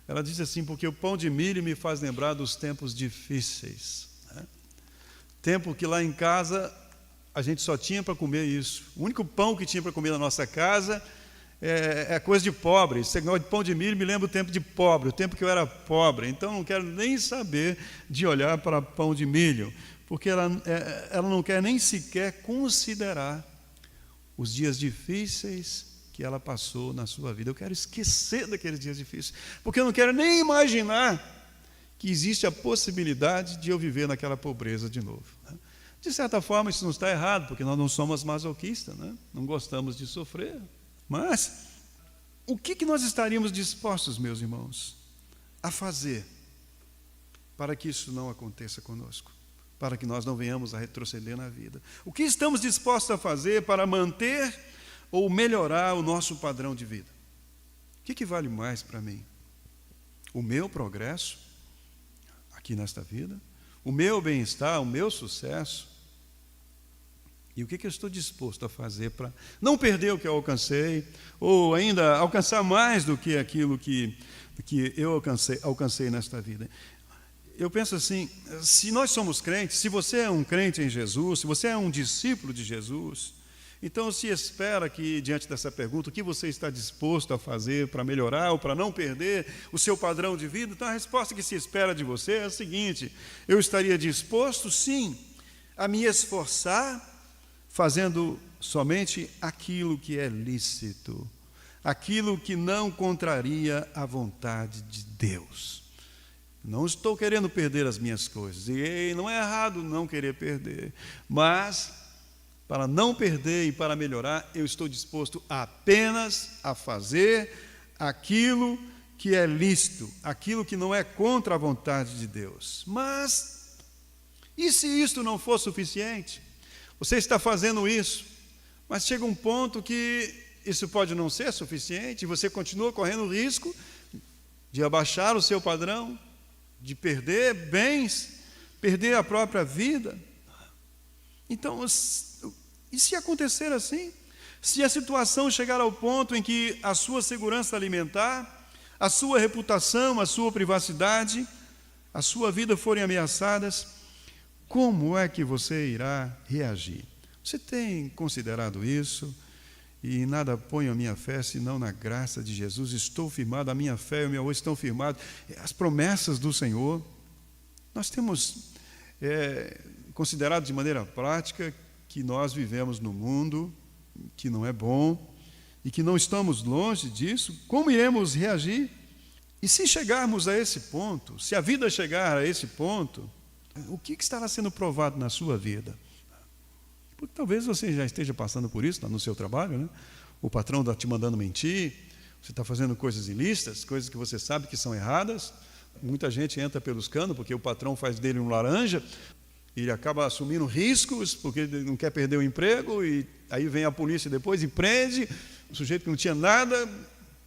Ela diz assim, porque o pão de milho me faz lembrar dos tempos difíceis, né? Tempo que lá em casa a gente só tinha para comer isso. O único pão que tinha para comer na nossa casa é coisa de pobre. Esse negócio de pão de milho me lembra o tempo de pobre, o tempo que eu era pobre. Então não quero nem saber de olhar para pão de milho, porque ela não quer nem sequer considerar os dias difíceis que ela passou na sua vida. Eu quero esquecer daqueles dias difíceis, porque eu não quero nem imaginar que existe a possibilidade de eu viver naquela pobreza de novo, né? De certa forma, isso não está errado, porque nós não somos masoquistas, né? Não gostamos de sofrer. Mas, o que nós estaríamos dispostos, meus irmãos, a fazer para que isso não aconteça conosco? Para que nós não venhamos a retroceder na vida? O que estamos dispostos a fazer para manter ou melhorar o nosso padrão de vida? O que vale mais para mim? O meu progresso aqui nesta vida? O meu bem-estar, o meu sucesso? E o que eu estou disposto a fazer para não perder o que eu alcancei, ou ainda alcançar mais do que aquilo que eu alcancei nesta vida? Eu penso assim, se nós somos crentes, se você é um crente em Jesus, se você é um discípulo de Jesus, Então se espera que, diante dessa pergunta, o que você está disposto a fazer para melhorar ou para não perder o seu padrão de vida? Então a resposta que se espera de você é a seguinte: eu estaria disposto, sim, a me esforçar fazendo somente aquilo que é lícito, aquilo que não contraria a vontade de Deus. Não estou querendo perder as minhas coisas, e não é errado não querer perder, mas para não perder e para melhorar, eu estou disposto apenas a fazer aquilo que é lícito, aquilo que não é contra a vontade de Deus. Mas, e se isto não for suficiente? Você está fazendo isso, mas chega um ponto que isso pode não ser suficiente, e você continua correndo o risco de abaixar o seu padrão, de perder bens, perder a própria vida. Então, e se acontecer assim? Se a situação chegar ao ponto em que a sua segurança alimentar, a sua reputação, a sua privacidade, a sua vida forem ameaçadas, como é que você irá reagir? Você tem considerado isso? E nada ponho a minha fé, senão na graça de Jesus. Estou firmado, a minha fé e o meu amor estão firmados. As promessas do Senhor. Nós temos considerado de maneira prática que nós vivemos num mundo que não é bom e que não estamos longe disso. Como iremos reagir? E se chegarmos a esse ponto, se a vida chegar a esse ponto, o que estará sendo provado na sua vida? Porque talvez você já esteja passando por isso no seu trabalho, né? O patrão está te mandando mentir, você está fazendo coisas ilícitas, coisas que você sabe que são erradas. Muita gente entra pelos canos porque o patrão faz dele um laranja, e ele acaba assumindo riscos porque ele não quer perder o emprego, e aí vem a polícia depois e prende o sujeito que não tinha nada,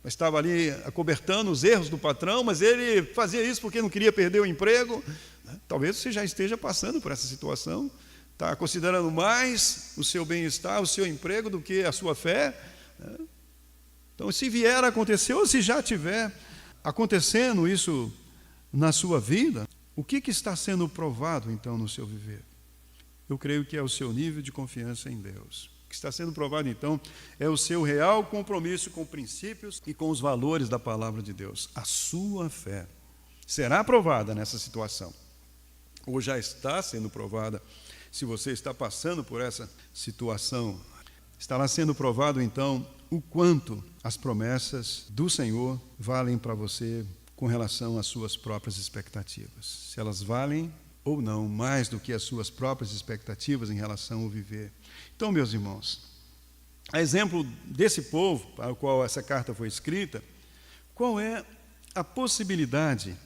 estava ali acobertando os erros do patrão, mas ele fazia isso porque não queria perder o emprego. Talvez você já esteja passando por essa situação, está considerando mais o seu bem-estar, o seu emprego, do que a sua fé. Então, se vier a acontecer, ou se já estiver acontecendo isso na sua vida, o que está sendo provado, então, no seu viver? Eu creio que é o seu nível de confiança em Deus. O que está sendo provado, então, é o seu real compromisso com princípios e com os valores da palavra de Deus. A sua fé será provada nessa situação, ou já está sendo provada. Se você está passando por essa situação, estará sendo provado, então, o quanto as promessas do Senhor valem para você com relação às suas próprias expectativas. Se elas valem ou não mais do que as suas próprias expectativas em relação ao viver. Então, meus irmãos, a exemplo desse povo para o qual essa carta foi escrita, qual é a possibilidade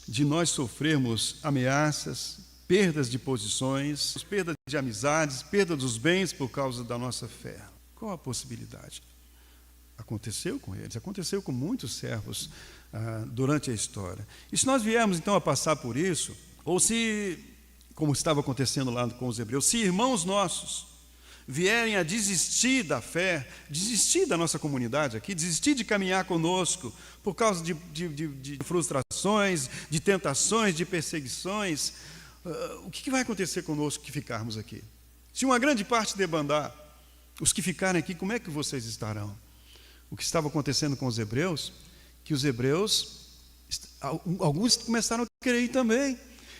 de nós sofrermos ameaças, perdas de posições, perda de amizades, perda dos bens por causa da nossa fé? Qual a possibilidade? Aconteceu com eles, aconteceu com muitos servos durante a história. E se nós viermos então a passar por isso, ou se, como estava acontecendo lá com os hebreus, se irmãos nossos vierem a desistir da fé, desistir da nossa comunidade aqui, desistir de caminhar conosco por causa de frustrações, de tentações, de perseguições, o que vai acontecer conosco que ficarmos aqui? Se uma grande parte debandar, os que ficarem aqui, como é que vocês estarão? O que estava acontecendo com os hebreus, que os hebreus, alguns começaram a querer ir também.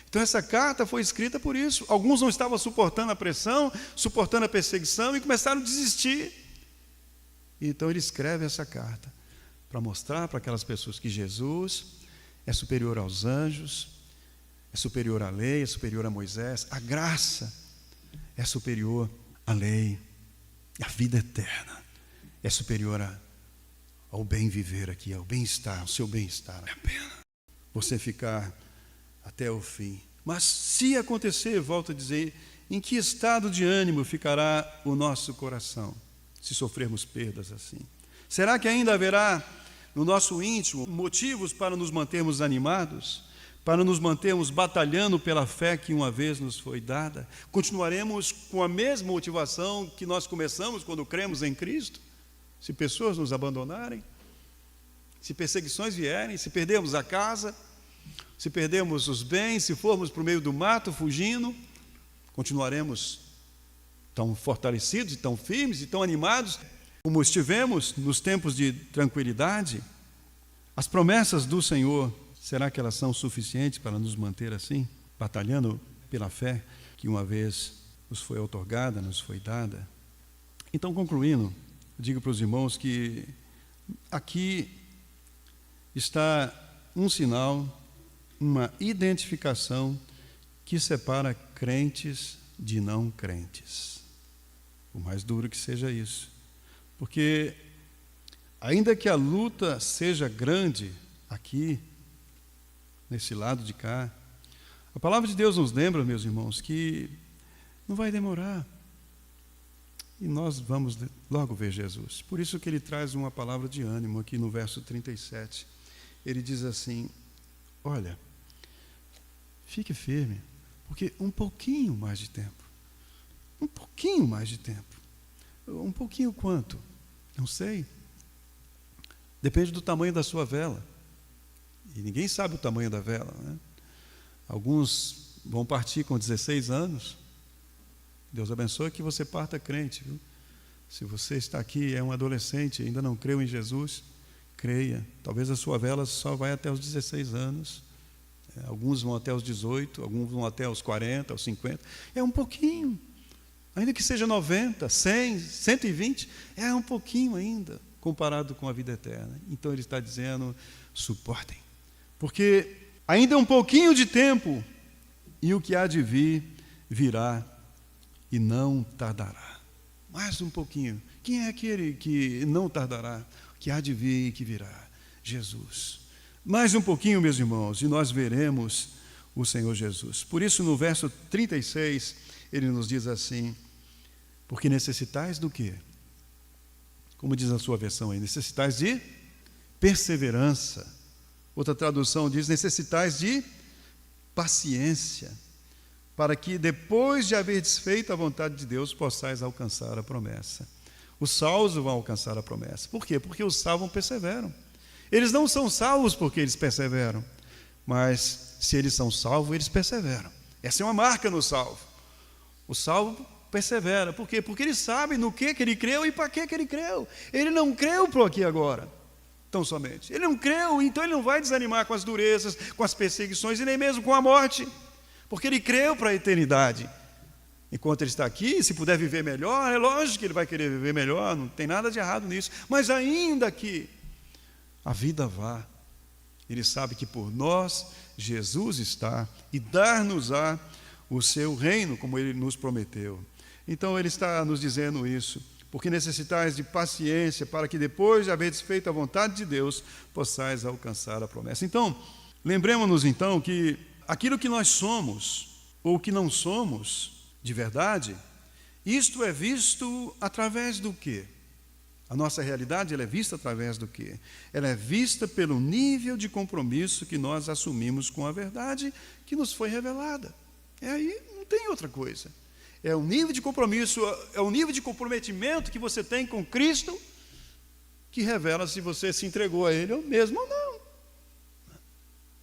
Então essa carta foi escrita por isso. Alguns não estavam suportando a pressão, suportando a perseguição, e começaram a desistir. E então ele escreve essa carta para mostrar para aquelas pessoas que Jesus é superior aos anjos, é superior à lei, é superior a Moisés. A graça é superior à lei. A vida eterna é superior ao bem viver aqui, ao bem-estar, ao seu bem-estar. É a pena você ficar até o fim. Mas se acontecer, volto a dizer, em que estado de ânimo ficará o nosso coração, se sofrermos perdas assim? Será que ainda haverá no nosso íntimo motivos para nos mantermos animados, para nos mantermos batalhando pela fé que uma vez nos foi dada? Continuaremos com a mesma motivação que nós começamos quando cremos em Cristo? Se pessoas nos abandonarem, se perseguições vierem, se perdermos a casa, se perdermos os bens, se formos para o meio do mato fugindo, continuaremos tão fortalecidos e tão firmes e tão animados como estivemos nos tempos de tranquilidade? As promessas do Senhor, será que elas são suficientes para nos manter assim, batalhando pela fé que uma vez nos foi outorgada, nos foi dada? Então, concluindo, digo para os irmãos que aqui está um sinal, uma identificação que separa crentes de não crentes. Por mais duro que seja isso. Porque, ainda que a luta seja grande aqui, nesse lado de cá, a palavra de Deus nos lembra, meus irmãos, que não vai demorar. E nós vamos logo ver Jesus. Por isso que ele traz uma palavra de ânimo aqui no verso 37. Ele diz assim: olha, fique firme, porque um pouquinho mais de tempo. Um pouquinho mais de tempo. Um pouquinho quanto? Não sei. Depende do tamanho da sua vela. E ninguém sabe o tamanho da vela, né? Alguns vão partir com 16 anos. Deus abençoe que você parta crente, viu? Se você está aqui, é um adolescente, ainda não creu em Jesus, creia. Talvez a sua vela só vai até os 16 anos. Alguns vão até os 18, alguns vão até os 40, os 50. É um pouquinho. Ainda que seja 90, 100, 120, é um pouquinho ainda, comparado com a vida eterna. Então ele está dizendo, suportem. Porque ainda é um pouquinho de tempo, e o que há de vir, virá e não tardará. Mais um pouquinho. Quem é aquele que não tardará, que há de vir e que virá? Jesus. Mais um pouquinho, meus irmãos, e nós veremos o Senhor Jesus. Por isso, no verso 36, ele nos diz assim: porque necessitais do quê? Como diz a sua versão aí, necessitais de perseverança. Outra tradução diz, necessitais de paciência, para que depois de haver desfeito a vontade de Deus, possais alcançar a promessa. Os salvos vão alcançar a promessa. Por quê? Porque os salvos perseveram. Eles não são salvos porque eles perseveram, mas se eles são salvos, eles perseveram. Essa é uma marca no salvo. O salvo persevera. Por quê? Porque ele sabe no que ele creu e para que ele creu. Ele não creu para aqui agora, tão somente. Ele não creu, então ele não vai desanimar com as durezas, com as perseguições e nem mesmo com a morte, porque ele creu para a eternidade. Enquanto ele está aqui, se puder viver melhor, é lógico que ele vai querer viver melhor, não tem nada de errado nisso. Mas ainda que a vida vá, ele sabe que por nós Jesus está e dar-nos-á o seu reino, como ele nos prometeu. Então ele está nos dizendo isso, porque necessitais de paciência, para que depois de haver desfeito a vontade de Deus, possais alcançar a promessa. Então, lembremos-nos então que aquilo que nós somos, ou que não somos de verdade, isto é visto através do quê? A nossa realidade, ela é vista através do quê? Ela é vista pelo nível de compromisso que nós assumimos com a verdade que nos foi revelada. É aí, não tem outra coisa. É o nível de compromisso, é o nível de comprometimento que você tem com Cristo que revela se você se entregou a Ele ou mesmo ou não.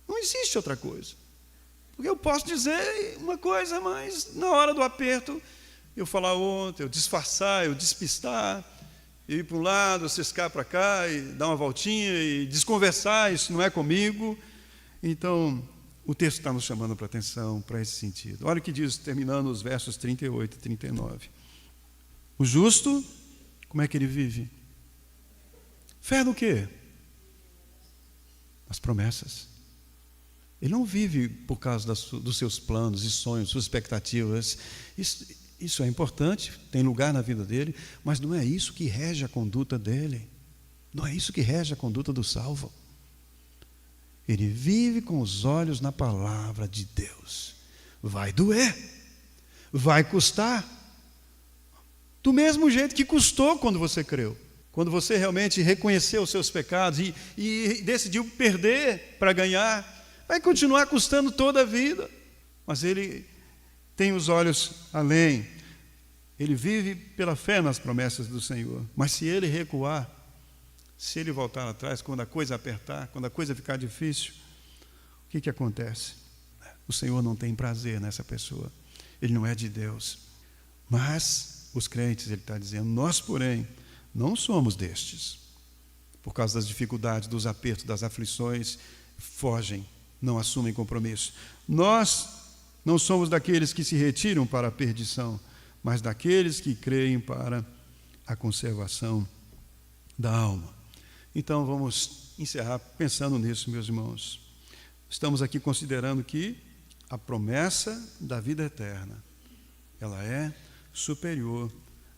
Não existe outra coisa. Porque eu posso dizer uma coisa, mas na hora do aperto, eu falar outra, eu disfarçar, eu despistar, ir para um lado, ciscar para cá, e dar uma voltinha, e desconversar, isso não é comigo. Então, o texto está nos chamando para atenção para esse sentido. Olha o que diz, terminando os versos 38 e 39. O justo, como é que ele vive? Fé no quê? As promessas. Ele não vive por causa dos seus planos e sonhos, suas expectativas. Isso é importante, tem lugar na vida dele, mas não é isso que rege a conduta dele. Não é isso que rege a conduta do salvo. Ele vive com os olhos na palavra de Deus. Vai doer, vai custar. Do mesmo jeito que custou quando você creu. Quando você realmente reconheceu os seus pecados e decidiu perder para ganhar, vai continuar custando toda a vida. Mas ele tem os olhos além. Ele vive pela fé nas promessas do Senhor. Mas se ele recuar, se ele voltar atrás, quando a coisa apertar, quando a coisa ficar difícil, o que acontece? O Senhor não tem prazer nessa pessoa. Ele não é de Deus. Mas os crentes, ele está dizendo, nós, porém, não somos destes. Por causa das dificuldades, dos apertos, das aflições, fogem, não assumem compromisso. Nós não somos daqueles que se retiram para a perdição, mas daqueles que creem para a conservação da alma. Então, vamos encerrar pensando nisso, meus irmãos. Estamos aqui considerando que a promessa da vida eterna, ela é superior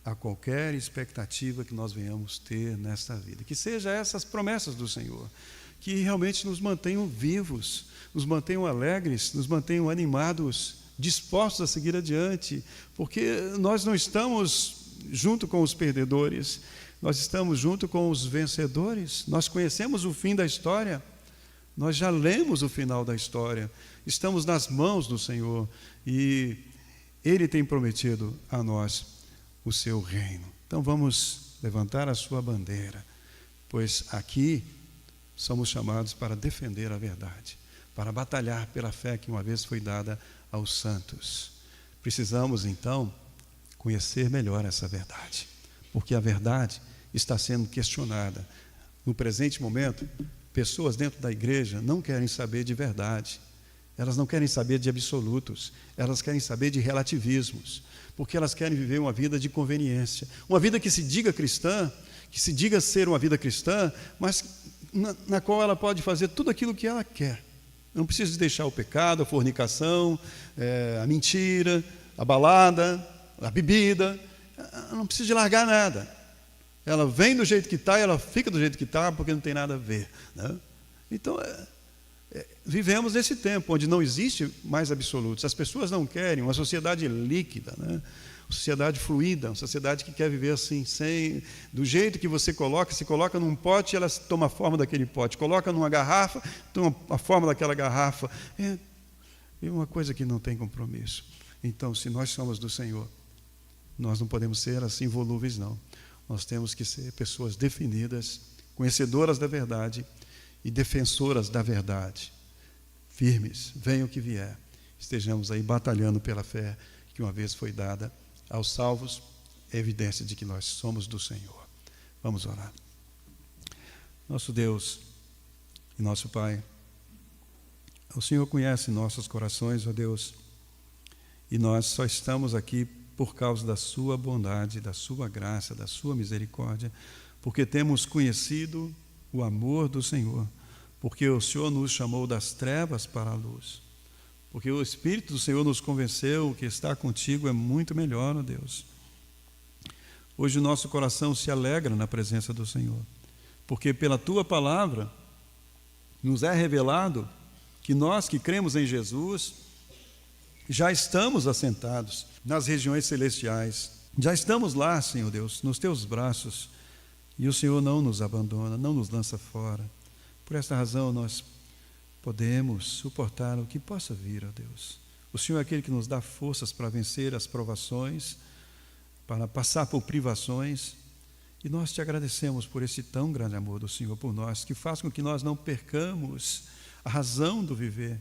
a qualquer expectativa que nós venhamos ter nesta vida. Que sejam essas promessas do Senhor, que realmente nos mantenham vivos, nos mantenham alegres, nos mantenham animados, dispostos a seguir adiante, porque nós não estamos junto com os perdedores, nós estamos junto com os vencedores. Nós conhecemos o fim da história, nós já lemos o final da história, estamos nas mãos do Senhor e Ele tem prometido a nós o seu reino. Então vamos levantar a sua bandeira, pois aqui somos chamados para defender a verdade, para batalhar pela fé que uma vez foi dada aos santos. Precisamos então conhecer melhor essa verdade, porque a verdade está sendo questionada. No presente momento, pessoas dentro da igreja não querem saber de verdade, elas não querem saber de absolutos, elas querem saber de relativismos, porque elas querem viver uma vida de conveniência, uma vida que se diga cristã, que se diga ser uma vida cristã, mas na qual ela pode fazer tudo aquilo que ela quer. Não precisa deixar o pecado, a fornicação, a mentira, a balada, a bebida, ela não precisa de largar nada. Ela vem do jeito que está e ela fica do jeito que está, porque não tem nada a ver, né? Então, vivemos nesse tempo onde não existe mais absolutos. As pessoas não querem uma sociedade líquida, né? Uma sociedade fluida, uma sociedade que quer viver assim, do jeito que você coloca, se coloca num pote, ela toma a forma daquele pote, coloca numa garrafa, toma a forma daquela garrafa. É uma coisa que não tem compromisso. Então, se nós somos do Senhor, nós não podemos ser assim volúveis, não. Nós temos que ser pessoas definidas, conhecedoras da verdade e defensoras da verdade, firmes, venha o que vier, estejamos aí batalhando pela fé que uma vez foi dada aos salvos, é evidência de que nós somos do Senhor. Vamos orar. Nosso Deus e nosso Pai, o Senhor conhece nossos corações, ó Deus, e nós só estamos aqui por causa da sua bondade, da sua graça, da sua misericórdia, porque temos conhecido o amor do Senhor, porque o Senhor nos chamou das trevas para a luz, porque o Espírito do Senhor nos convenceu que estar contigo é muito melhor, ó Deus. Hoje o nosso coração se alegra na presença do Senhor, porque pela tua palavra nos é revelado que nós que cremos em Jesus já estamos assentados nas regiões celestiais, já estamos lá, Senhor Deus, nos teus braços, e o Senhor não nos abandona, não nos lança fora. Por esta razão nós podemos suportar o que possa vir, ó Deus. O Senhor é aquele que nos dá forças para vencer as provações, para passar por privações, e nós te agradecemos por esse tão grande amor do Senhor por nós, que faz com que nós não percamos a razão do viver,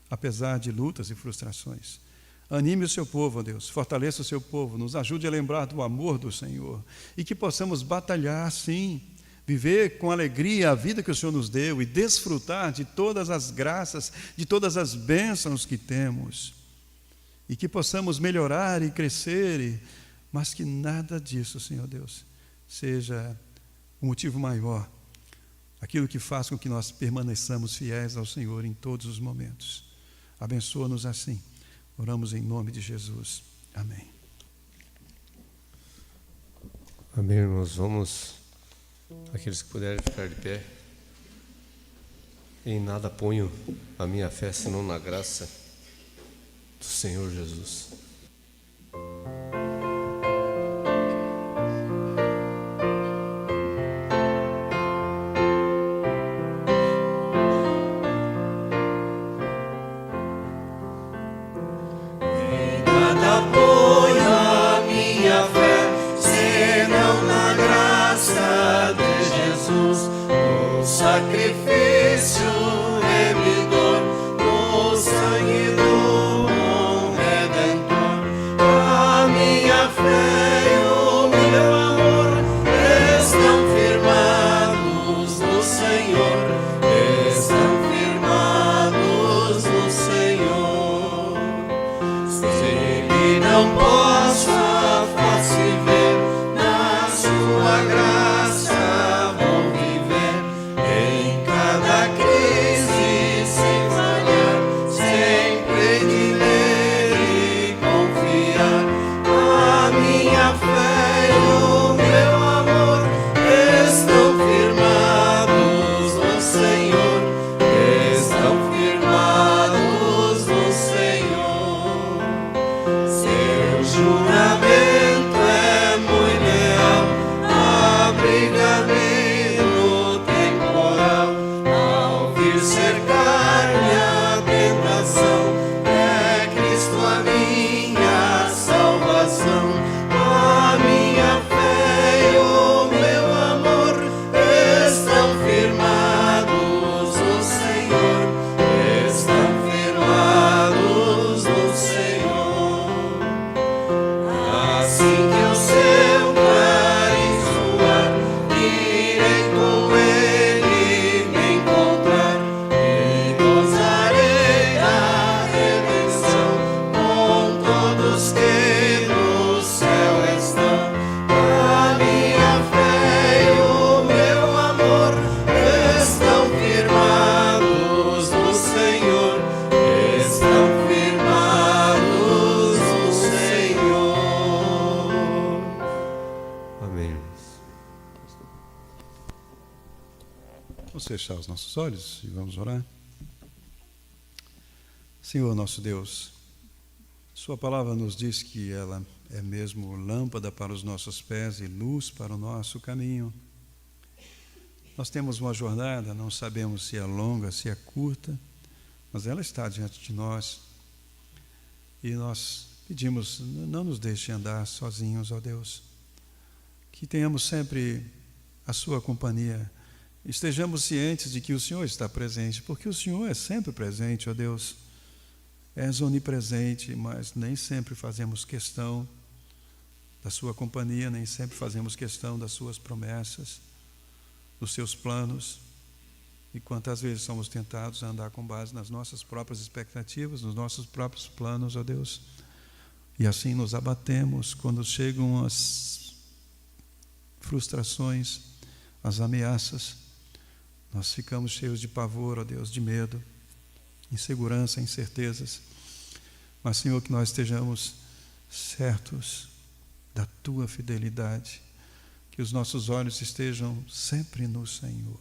apesar de lutas e frustrações. Anime o seu povo, ó Deus, fortaleça o seu povo, nos ajude a lembrar do amor do Senhor, e que possamos batalhar, sim, viver com alegria a vida que o Senhor nos deu e desfrutar de todas as graças, de todas as bênçãos que temos, e que possamos melhorar e crescer, mas que nada disso, Senhor Deus, seja um motivo maior, aquilo que faz com que nós permaneçamos fiéis ao Senhor em todos os momentos. Abençoa-nos assim. Oramos em nome de Jesus. Amém. Amém, irmãos. Vamos, aqueles que puderem ficar de pé. Em nada ponho a minha fé, senão na graça do Senhor Jesus. Sacrifício remidor no sangue do bom Redentor, a minha fé tua graça vou viver, em cada crise sem falhar, sempre de nele confiar. A minha fé e o meu amor estão firmados no Senhor, estão firmados no Senhor. Seu juramento é muito leal, abriga-me no temporal. Ao vir cercar-me a tentação, é Cristo a minha salvação. A minha fé e o meu amor estão firmados no Senhor, estão firmados no Senhor. Assim que o seu clarim soar, irei com ele me encontrar e gozarei da redenção com todos que no céu estão. A minha fé e o meu amor estão firmados no Senhor, estão firmados no Senhor. Amém. Vamos fechar os nossos olhos e vamos orar. Senhor nosso Deus, Sua palavra nos diz que ela é mesmo lâmpada para os nossos pés e luz para o nosso caminho. Nós temos uma jornada, não sabemos se é longa, se é curta, mas ela está diante de nós. E nós pedimos, não nos deixe andar sozinhos, ó Deus. Que tenhamos sempre a Sua companhia. Estejamos cientes de que o Senhor está presente, porque o Senhor é sempre presente, ó Deus. És onipresente, mas nem sempre fazemos questão da Sua companhia, nem sempre fazemos questão das Suas promessas, dos Seus planos. E quantas vezes somos tentados a andar com base nas nossas próprias expectativas, nos nossos próprios planos, ó Deus. E assim nos abatemos quando chegam as frustrações, as ameaças. Nós ficamos cheios de pavor, ó Deus, de medo, insegurança, incertezas. Mas, Senhor, que nós estejamos certos da Tua fidelidade, que os nossos olhos estejam sempre no Senhor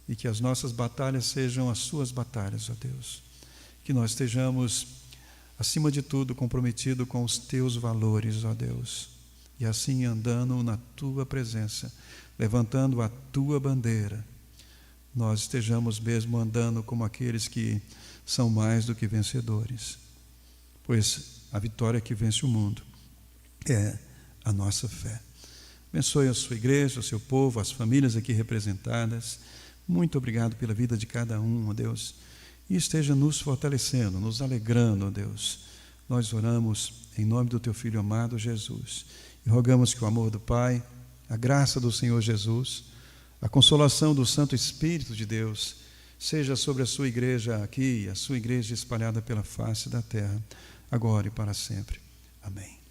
e que as nossas batalhas sejam as Suas batalhas, ó Deus. Que nós estejamos, acima de tudo, comprometidos com os Teus valores, ó Deus, e assim andando na Tua presença, levantando a Tua bandeira, nós estejamos mesmo andando como aqueles que são mais do que vencedores, pois a vitória que vence o mundo é a nossa fé. Abençoe a Sua igreja, o seu povo, as famílias aqui representadas. Muito obrigado pela vida de cada um, ó Deus, e esteja nos fortalecendo, nos alegrando, ó Deus. Nós oramos em nome do Teu Filho amado Jesus e rogamos que o amor do Pai, a graça do Senhor Jesus, a consolação do Santo Espírito de Deus seja sobre a Sua igreja aqui, a Sua igreja espalhada pela face da terra, agora e para sempre. Amém.